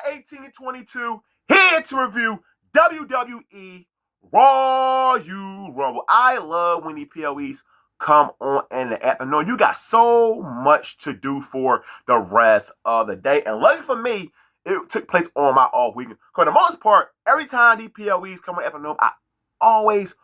July 18, 2022, here to review WWE Royal Rumble. I love when the PLEs come on in the afternoon. You got so much to do for the rest of the day. And lucky for me, it took place on my off weekend. For the most part, every time the PLEs come on the afternoon, I always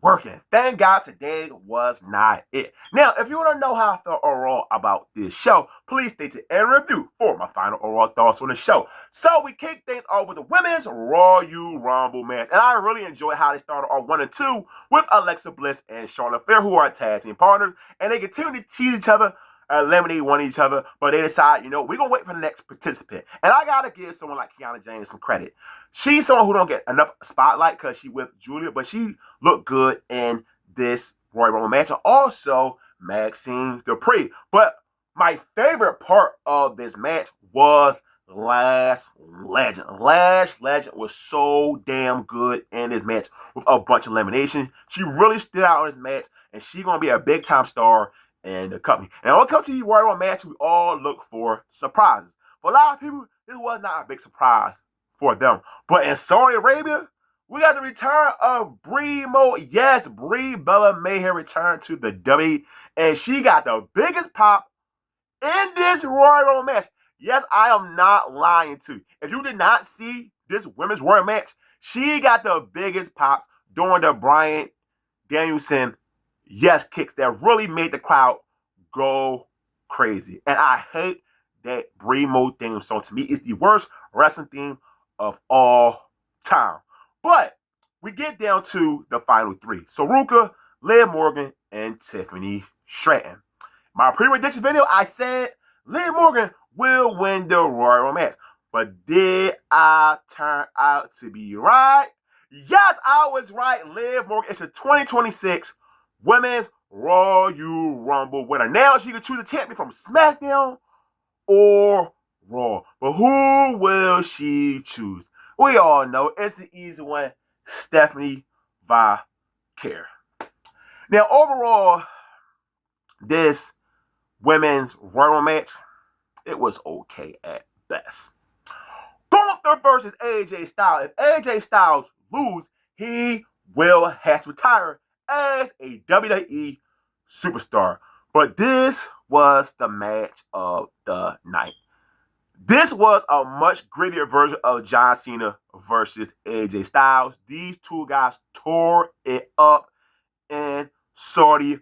working. Thank God today was not it. Now, if you want to know how I felt overall about this show, please stay to end review for my final overall thoughts on the show. So we kick things off with the Women's Royal Rumble match. And I really enjoyed how they started off 1 and 2 with Alexa Bliss and Charlotte Flair, who are tag team partners. And they continue to tease each other, eliminate one each other, but they decide, we're going to wait for the next participant. And I got to give someone like Kiana James some credit. She's someone who don't get enough spotlight because she with Julia, but she looked good in this Royal Rumble match. And also, Maxine Dupree. But my favorite part of this match was Lash Legend. Lash Legend was so damn good in this match with a bunch of eliminations. She really stood out in this match, and she's going to be a big-time star in the company. And when it comes to the Royal Rumble match, we all look for surprises. For a lot of people, this was not a big surprise for them. But in Saudi Arabia, we got the return of Brie Mo. Yes, Brie Bella Mayhem returned to the WWE, and she got the biggest pop in this Royal Rumble match. Yes, I am not lying to you. If you did not see this Women's Royal match, she got the biggest pops during the Bryan Danielson kicks that really made the crowd go crazy. And I hate that Brie Mo theme song. To me, it's the worst wrestling theme of all time. But we get down to the final three: Saruka, Liv Morgan, and Tiffany Stratton. My pre-prediction video, I said Liv Morgan will win the Royal Rumble match. But did I turn out to be right? Yes, I was right. Liv Morgan is a 2026 Women's Royal Rumble winner. Now she can choose a champion from SmackDown or Raw. But who will she choose? We all know it's the easy one, Stephanie Vaquer. Now, overall, this Women's Royal match, it was okay at best. Gunther versus AJ Styles. If AJ Styles lose, he will have to retire as a WWE superstar. But this was the match of the night. This was a much grittier version of John Cena versus AJ Styles. These two guys tore it up in Saudi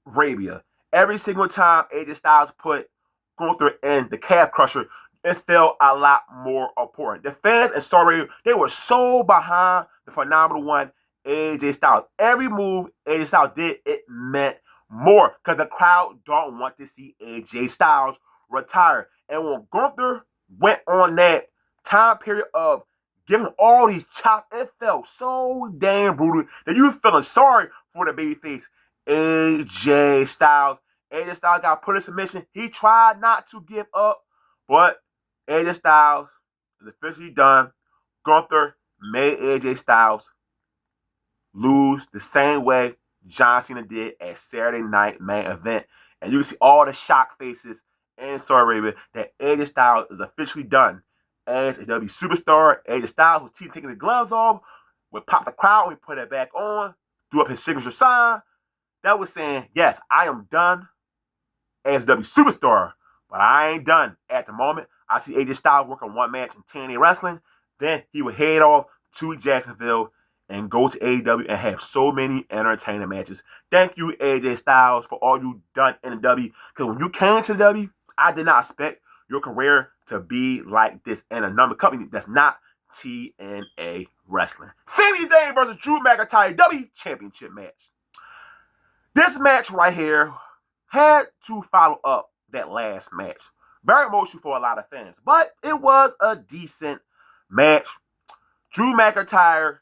Arabia. Every single time AJ Styles put Gunther in the calf crusher, it felt a lot more important. The fans in Saudi Arabia, they were so behind the phenomenal one, AJ Styles. Every move AJ Styles did, it meant more because the crowd don't want to see AJ Styles retire. And when Gunther went on that time period of giving all these chops, it felt so damn brutal that you were feeling sorry for the babyface AJ Styles. AJ Styles got put in submission. He tried not to give up, but AJ Styles is officially done. Gunther made AJ Styles lose the same way John Cena did at Saturday Night Main Event. And you can see all the shock faces in Saudi Arabia that AJ Styles is officially done as a WWE superstar. AJ Styles was taking the gloves off, would pop the crowd, we put it back on, threw up his signature sign. That was saying, yes, I am done as a WWE superstar, but I ain't done at the moment. I see AJ Styles working one match in TNA Wrestling. Then he would head off to Jacksonville and go to AEW and have so many entertaining matches. Thank you, AJ Styles, for all you done in the W. Because when you came to the W, I did not expect your career to be like this in another company that's not TNA Wrestling. Sami Zayn versus Drew McIntyre W Championship match. This match right here had to follow up that last match. Very emotional for a lot of fans, but it was a decent match. Drew McIntyre,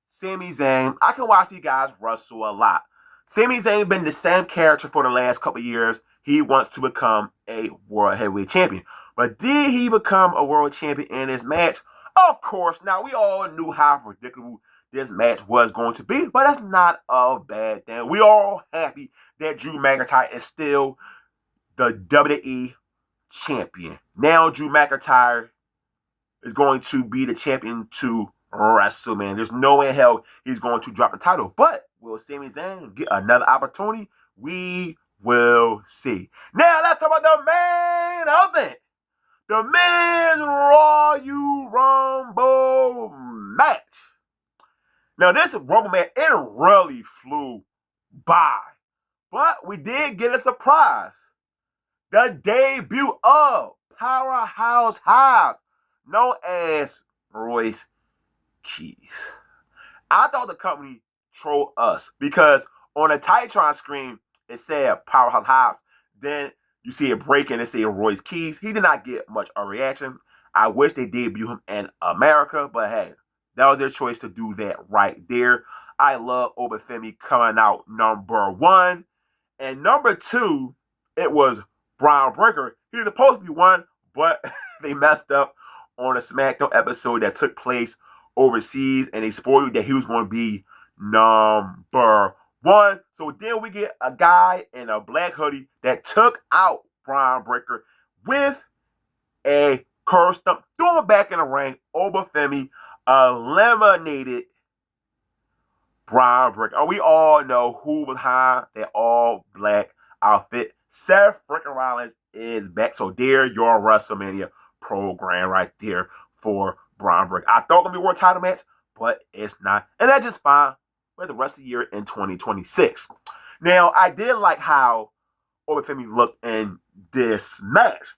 Sami Zayn, I can watch these guys wrestle a lot. Sami Zayn been the same character for the last couple of years. He wants to become a World Heavyweight Champion. But did he become a World Champion in this match? Of course. Now, we all knew how predictable this match was going to be, but that's not a bad thing. We all happy that Drew McIntyre is still the WWE Champion. Now, Drew McIntyre is going to be the champion to WrestleMania. There's no way in hell he's going to drop the title. But will Sami Zayn get another opportunity? We will see. Now let's talk about the main event. The Men's Royal Rumble match. Now this Rumble match, it really flew by. But we did get a surprise. The debut of Powerhouse Hobbs, known as Royce Keys. I thought the company trolled us because on the Titantron screen, it said Powerhouse Hobbs. Then you see it break and it said Royce Keys. He did not get much of a reaction. I wish they debut him in America, but hey, that was their choice to do that right there. I love Obafemi coming out number 1. And number 2, it was Brian Breaker. He was supposed to be 1, but they messed up on a SmackDown episode that took place overseas, and they spoiled that he was going to be number 1. So then we get a guy in a black hoodie that took out Brian Breaker with a curb stomp, threw him back in the ring. Obafemi eliminated Brian Breaker. We all know who was behind that all-black outfit. Seth freaking Rollins is back. So there your WrestleMania program right there for Brian Breaker. I thought it was going to be a world title match, but it's not. And that's just fine for the rest of the year in 2026. Now, I did like how Obafemi looked in this match.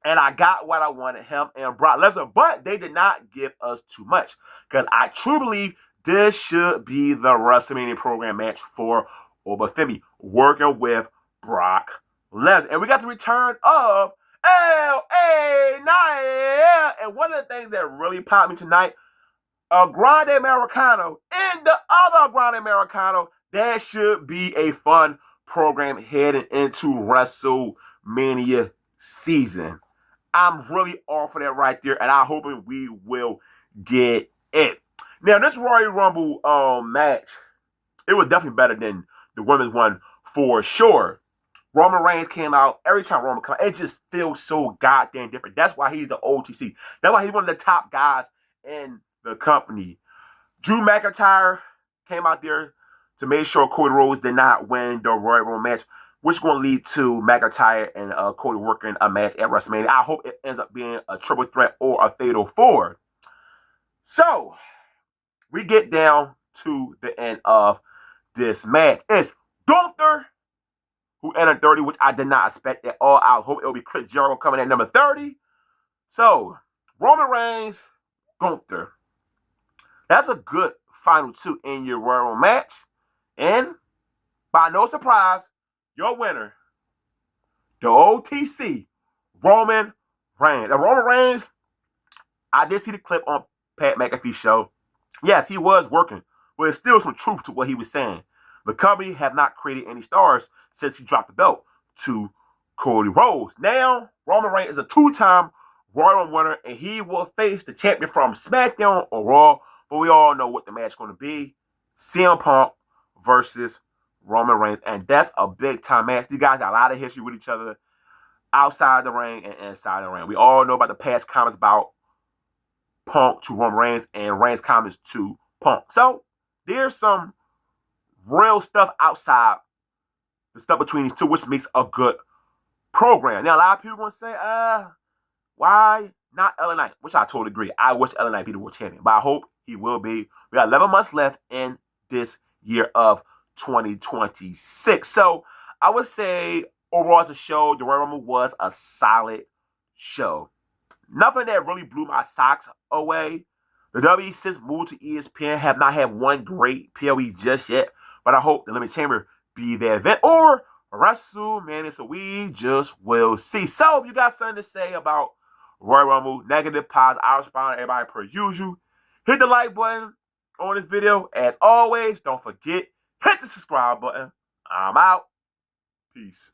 And I got what I wanted, him and Brock Lesnar. But they did not give us too much. Because I truly believe this should be the WrestleMania program match for Obafemi, working with Brock Lesnar. And we got the return of L.A. Knight. And one of the things that really popped me tonight, a Grande Americano and the other Grande Americano. That should be a fun program heading into WrestleMania season. I'm really all for that right there, and I'm hoping we will get it. Now, this Royal Rumble match, it was definitely better than the women's one for sure. Roman Reigns came out. Every time Roman comes out, it just feels so goddamn different. That's why he's the OTC. That's why he's one of the top guys in the company. Drew McIntyre came out there to make sure Cody Rhodes did not win the Royal Rumble match, which is going to lead to McIntyre and Cody working a match at WrestleMania. I hope it ends up being a triple threat or a fatal 4. So, we get down to the end of this match. It's Gunther, who entered 30, which I did not expect at all. I hope it'll be Chris Jericho coming at number 30. So, Roman Reigns, Gunther. That's a good final 2 in your Royal Rumble match. And, by no surprise, your winner, the OTC, Roman Reigns. Now, Roman Reigns, I did see the clip on Pat McAfee's show. Yes, he was working, but there's still some truth to what he was saying. The company have not created any stars since he dropped the belt to Cody Rhodes. Now, Roman Reigns is a 2-time Royal Rumble winner, and he will face the champion from SmackDown or Raw, but we all know what the match is going to be. CM Punk versus Roman Reigns, and that's a big-time match. These guys got a lot of history with each other outside the ring and inside the ring. We all know about the past comments about Punk to Roman Reigns and Reigns comments to Punk. So, there's some real stuff outside the stuff between these two, which makes a good program. Now, a lot of people want to say, why not LA Knight? Which I totally agree. I wish LA Knight be the world champion, but I hope he will be. We got 11 months left in this year of 2026. So, I would say, overall as a show, the Royal Rumble was a solid show. Nothing that really blew my socks away. The WWE since moved to ESPN have not had one great PLE just yet, but I hope the Elimination Chamber be their event or WrestleMania, so we just will see. So, if you got something to say about Royal Rumble, negative, positive, I'll respond to everybody per usual. Hit the like button on this video. As always, don't forget, hit the subscribe button. I'm out. Peace.